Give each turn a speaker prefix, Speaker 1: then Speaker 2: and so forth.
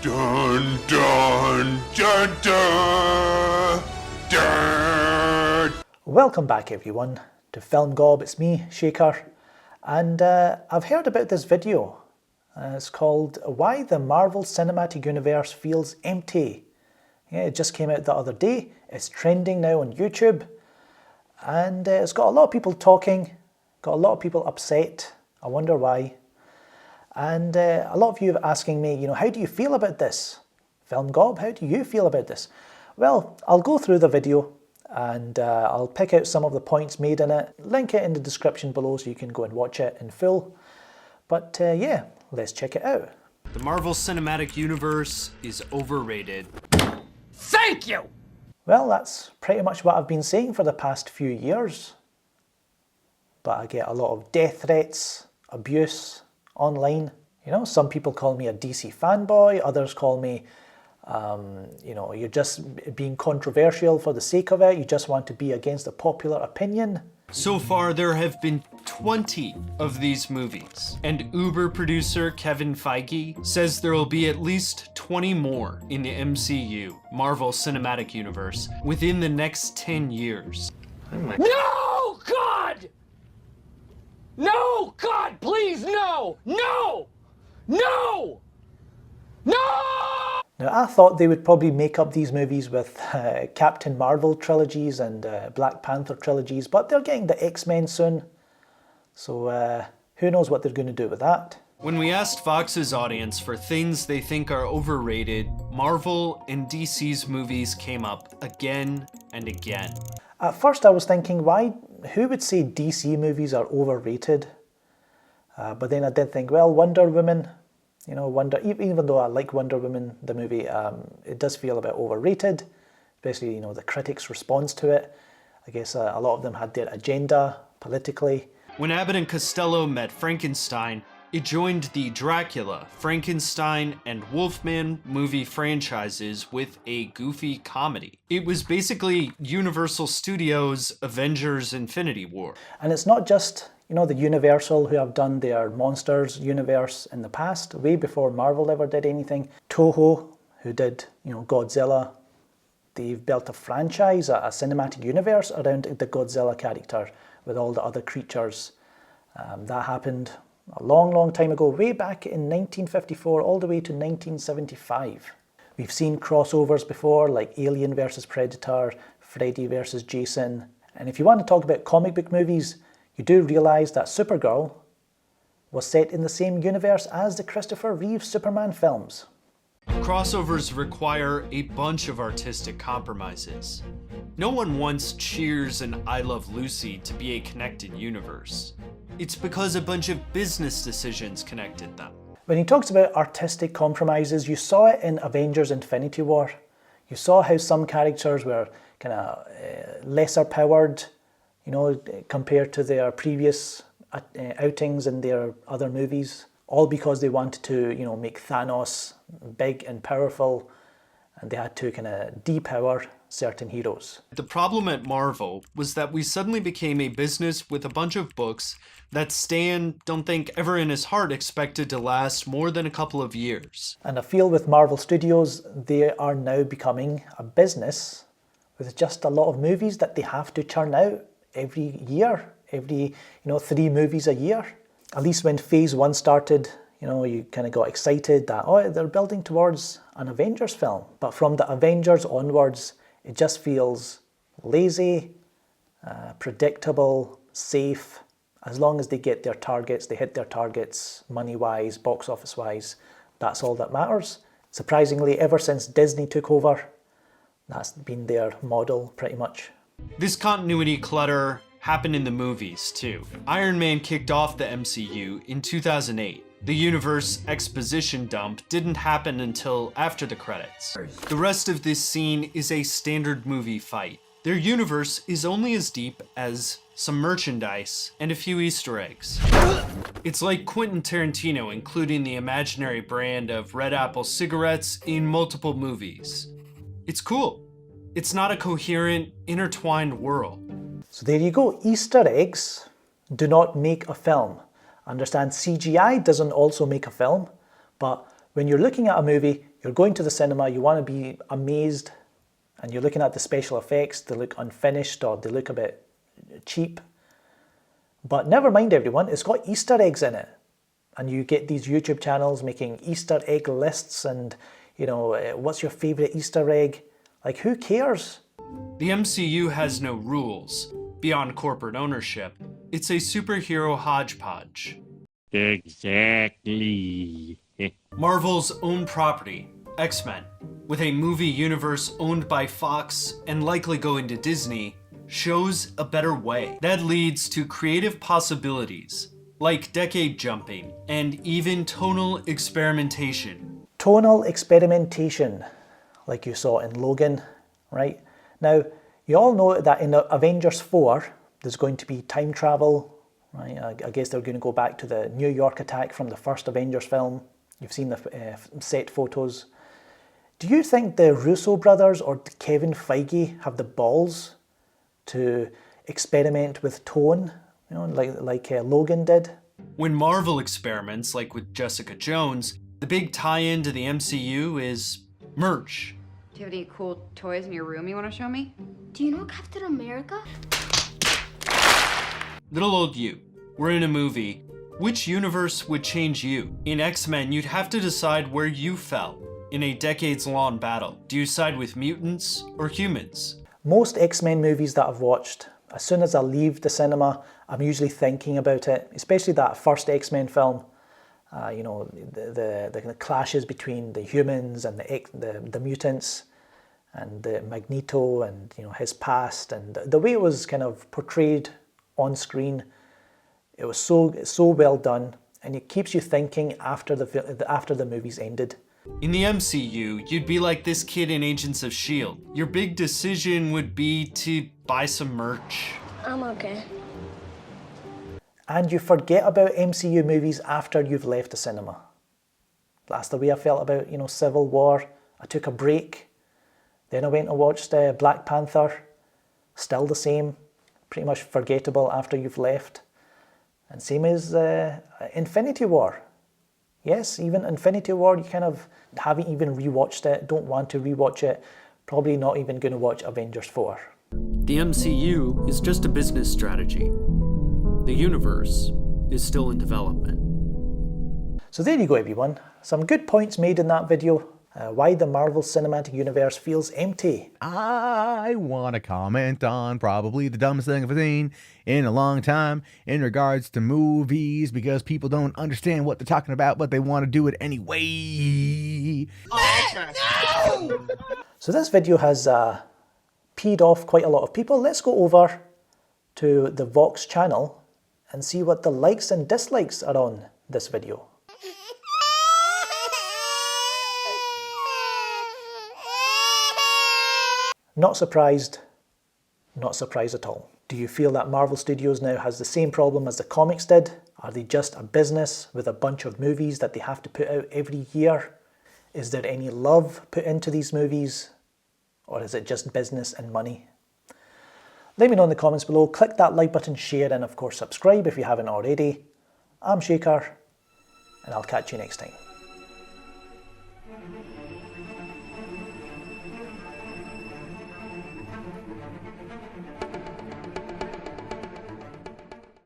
Speaker 1: Dun dun dun dun dun.
Speaker 2: Welcome back everyone to Film Gob. It's me, Shaker, and I've heard about this video. It's called Why the Marvel Cinematic Universe Feels Empty. Yeah, it just came out the other day. It's trending now on YouTube, and it's got a lot of people talking, got a lot of people upset. I wonder why. And a lot of you are asking me, how do you feel about this? Film Gob, how do you feel about this? Well, I'll go through the video and I'll pick out some of the points made in it, link it in the description below so you can go and watch it in full. But yeah, let's check it out.
Speaker 3: The Marvel Cinematic Universe is overrated.
Speaker 4: Thank you!
Speaker 2: Well, that's pretty much what I've been saying for the past few years. But I get a lot of death threats, abuse online. Some people call me a DC fanboy, others call me, you're just being controversial for the sake of it, you just want to be against the popular opinion.
Speaker 3: So far, there have been 20 of these movies, and Uber producer Kevin Feige says there will be at least 20 more in the MCU, Marvel Cinematic Universe, within the next 10 years.
Speaker 4: No, God! No, God, please, no! No! No! No!
Speaker 2: Now, I thought they would probably make up these movies with Captain Marvel trilogies and Black Panther trilogies, but they're getting the X-Men soon, so who knows what they're going to do with that.
Speaker 3: When we asked Fox's audience for things they think are overrated, Marvel and DC's movies came up again and again.
Speaker 2: At first I was thinking, who would say DC movies are overrated? But then I did think, well, Wonder Woman, even though I like Wonder Woman, the movie, it does feel a bit overrated, especially, the critics' response to it. I guess a lot of them had their agenda politically.
Speaker 3: When Abbott and Costello met Frankenstein, it joined the Dracula, Frankenstein, and Wolfman movie franchises with a goofy comedy. It was basically Universal Studios' Avengers Infinity War.
Speaker 2: And it's not just, the Universal who have done their Monsters universe in the past, way before Marvel ever did anything. Toho, who did, Godzilla. They've built a franchise, a cinematic universe around the Godzilla character with all the other creatures. That happened a long time ago, way back in 1954 all the way to 1975. We've seen crossovers before, like Alien vs Predator, Freddy vs Jason. And if you want to talk about comic book movies, you do realise that Supergirl was set in the same universe as the Christopher Reeve Superman films.
Speaker 3: Crossovers require a bunch of artistic compromises. No one wants Cheers and I Love Lucy to be a connected universe. It's because a bunch of business decisions connected them.
Speaker 2: When he talks about artistic compromises, you saw it in Avengers Infinity War. You saw how some characters were kind of lesser powered, compared to their previous outings in their other movies, all because they wanted to, make Thanos big and powerful, and they had to kind of depower certain heroes.
Speaker 3: The problem at Marvel was that we suddenly became a business with a bunch of books that Stan, don't think ever in his heart, expected to last more than a couple of years.
Speaker 2: And I feel with Marvel Studios, they are now becoming a business with just a lot of movies that they have to churn out every year, 3 movies a year. At least when Phase 1 started, you kind of got excited that, they're building towards an Avengers film. But from the Avengers onwards, it just feels lazy, predictable, safe. As long as they get their targets, they hit their targets money-wise, box office-wise, that's all that matters. Surprisingly, ever since Disney took over, that's been their model pretty much.
Speaker 3: This continuity clutter happened in the movies too. Iron Man kicked off the MCU in 2008. The universe exposition dump didn't happen until after the credits. The rest of this scene is a standard movie fight. Their universe is only as deep as some merchandise and a few Easter eggs. It's like Quentin Tarantino including the imaginary brand of Red Apple cigarettes in multiple movies. It's cool. It's not a coherent, intertwined world.
Speaker 2: So there you go, Easter eggs do not make a film. Understand CGI doesn't also make a film, but when you're looking at a movie, You're going to the cinema, you want to be amazed, and you're looking at the special effects, they look unfinished or they look a bit cheap. But never mind everyone, it's got Easter eggs in it. And you get these YouTube channels making Easter egg lists and, you know, what's your favourite Easter egg? Like, who cares?
Speaker 3: The MCU has no rules. Beyond corporate ownership, it's a superhero hodgepodge.
Speaker 5: Exactly.
Speaker 3: Marvel's own property, X-Men, with a movie universe owned by Fox and likely going to Disney, shows a better way. That leads to creative possibilities, like decade jumping and even tonal experimentation.
Speaker 2: Tonal experimentation, like you saw in Logan, right? Now, you all know that in Avengers 4, there's going to be time travel, right? I guess they're going to go back to the New York attack from the first Avengers film. You've seen the set photos. Do you think the Russo brothers or Kevin Feige have the balls to experiment with tone, you know, like Logan did?
Speaker 3: When Marvel experiments, like with Jessica Jones, the big tie-in to the MCU is merch.
Speaker 6: Do you have any cool toys in your room you want to show me?
Speaker 7: Do you know Captain America?
Speaker 3: Little old you, we're in a movie. Which universe would change you? In X-Men, you'd have to decide where you fell in a decades-long battle. Do you side with mutants or humans?
Speaker 2: Most X-Men movies that I've watched, as soon as I leave the cinema, I'm usually thinking about it, especially that first X-Men film. You know, the clashes between the humans and the mutants, and the Magneto and, you know, his past, and the way it was kind of portrayed on screen. It was so well done, and it keeps you thinking after the movie's ended.
Speaker 3: In the MCU, you'd be like this kid in Agents of S.H.I.E.L.D. Your big decision would be to buy some merch.
Speaker 7: I'm okay.
Speaker 2: And you forget about MCU movies after you've left the cinema. That's the way I felt about, you know, Civil War. I took a break. Then I went and watched Black Panther. Still the same. Pretty much forgettable after you've left. And same as Infinity War. Yes, even Infinity War, you kind of haven't even rewatched it, don't want to rewatch it. Probably not even going to watch Avengers 4.
Speaker 3: The MCU is just a business strategy. The universe is still in development.
Speaker 2: So there you go everyone, some good points made in that video. Why the Marvel Cinematic Universe feels empty.
Speaker 8: I want to comment on probably the dumbest thing I've seen in a long time in regards to movies, because people don't understand what they're talking about, but they want to do it anyway.
Speaker 2: No! So this video has peed off quite a lot of people. Let's go over to the Vox channel and see what the likes and dislikes are on this video. Not surprised at all. Do you feel that Marvel Studios now has the same problem as the comics did? Are they just a business with a bunch of movies that they have to put out every year? Is there any love put into these movies? Or is it just business and money? Let me know in the comments below. Click that like button, share, and of course subscribe if you haven't already. I'm Shaker, and I'll catch you next time.